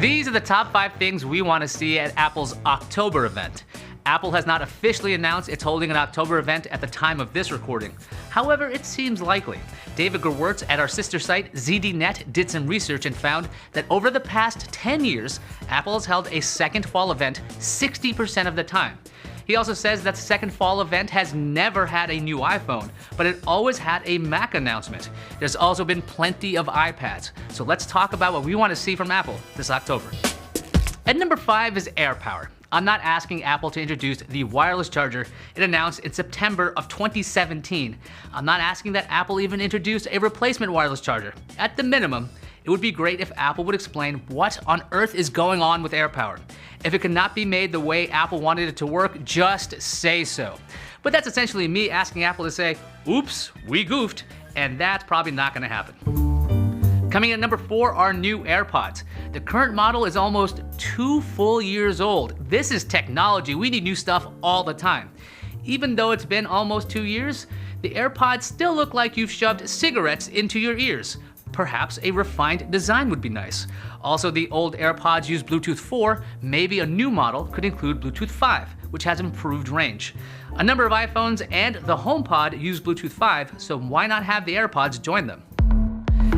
These are the top 5 things we want to see at Apple's October event. Apple has not officially announced it's holding an October event at the time of this recording. However, it seems likely. David Gerwertz at our sister site ZDNet did some research and found that over the past 10 years, Apple has held a second fall event 60% of the time. He also says that the second fall event has never had a new iPhone, but it always had a Mac announcement. There's also been plenty of iPads. So let's talk about what we want to see from Apple this October. At number 5 is AirPower. I'm not asking Apple to introduce the wireless charger it announced in September of 2017. I'm not asking that Apple even introduce a replacement wireless charger. At the minimum, it would be great if Apple would explain what on earth is going on with AirPower. If it cannot be made the way Apple wanted it to work, just say so. But that's essentially me asking Apple to say, oops, we goofed, and that's probably not gonna happen. Coming in at number 4 are new Airpods. The current model is almost 2 full years old. This is technology. We need new stuff all the time. Even though it's been almost 2 years, the AirPods still look like you've shoved cigarettes into your ears. Perhaps a refined design would be nice. Also, the old AirPods use Bluetooth 4. Maybe a new model could include Bluetooth 5, which has improved range. A number of iPhones and the HomePod use Bluetooth 5, so why not have the AirPods join them?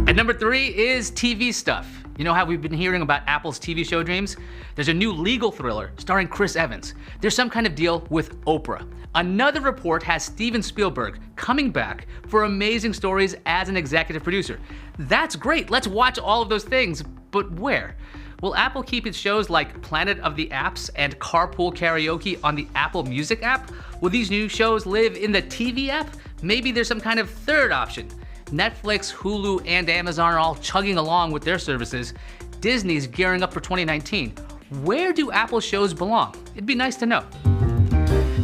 At number 3 is TV stuff. You know how we've been hearing about Apple's TV show dreams? There's a new legal thriller starring Chris Evans. There's some kind of deal with Oprah. Another report has Steven Spielberg coming back for Amazing Stories as an executive producer. That's great, let's watch all of those things, but where? Will Apple keep its shows like Planet of the Apps and Carpool Karaoke on the Apple Music app? Will these new shows live in the TV app? Maybe there's some kind of third option. Netflix, Hulu, and Amazon are all chugging along with their services. Disney's gearing up for 2019. Where do Apple shows belong? It'd be nice to know.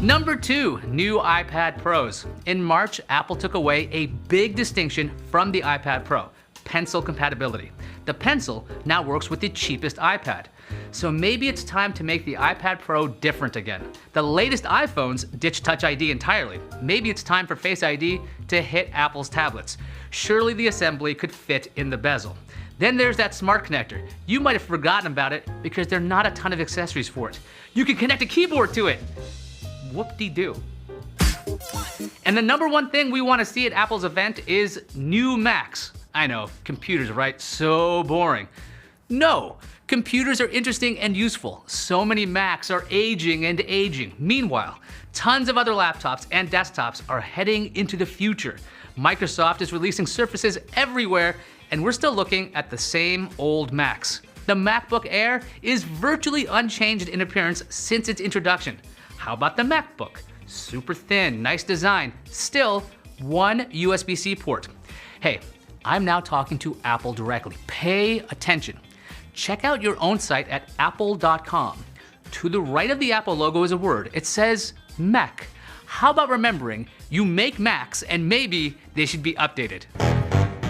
Number 2, new iPad Pros. In March, Apple took away a big distinction from the iPad Pro: pencil compatibility. The pencil now works with the cheapest iPad. So maybe it's time to make the iPad Pro different again. The latest iPhones ditch Touch ID entirely. Maybe it's time for Face ID to hit Apple's tablets. Surely the assembly could fit in the bezel. Then there's that smart connector. You might have forgotten about it because there are not a ton of accessories for it. You can connect a keyboard to it. Whoop-de-doo. And the number 1 thing we want to see at Apple's event is new Macs. I know, computers, right? So boring. No, computers are interesting and useful. So many Macs are aging and aging. Meanwhile, tons of other laptops and desktops are heading into the future. Microsoft is releasing Surfaces everywhere, and we're still looking at the same old Macs. The MacBook Air is virtually unchanged in appearance since its introduction. How about the MacBook? Super thin, nice design, still one USB-C port. Hey, I'm now talking to Apple directly. Pay attention. Check out your own site at apple.com. To the right of the Apple logo is a word. It says Mac. How about remembering you make Macs and maybe they should be updated?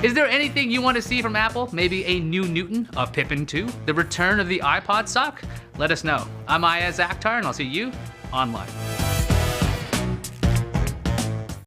Is there anything you want to see from Apple? Maybe a new Newton, a Pippin 2, the return of the iPod sock? Let us know. I'm Ayaz Akhtar and I'll see you online.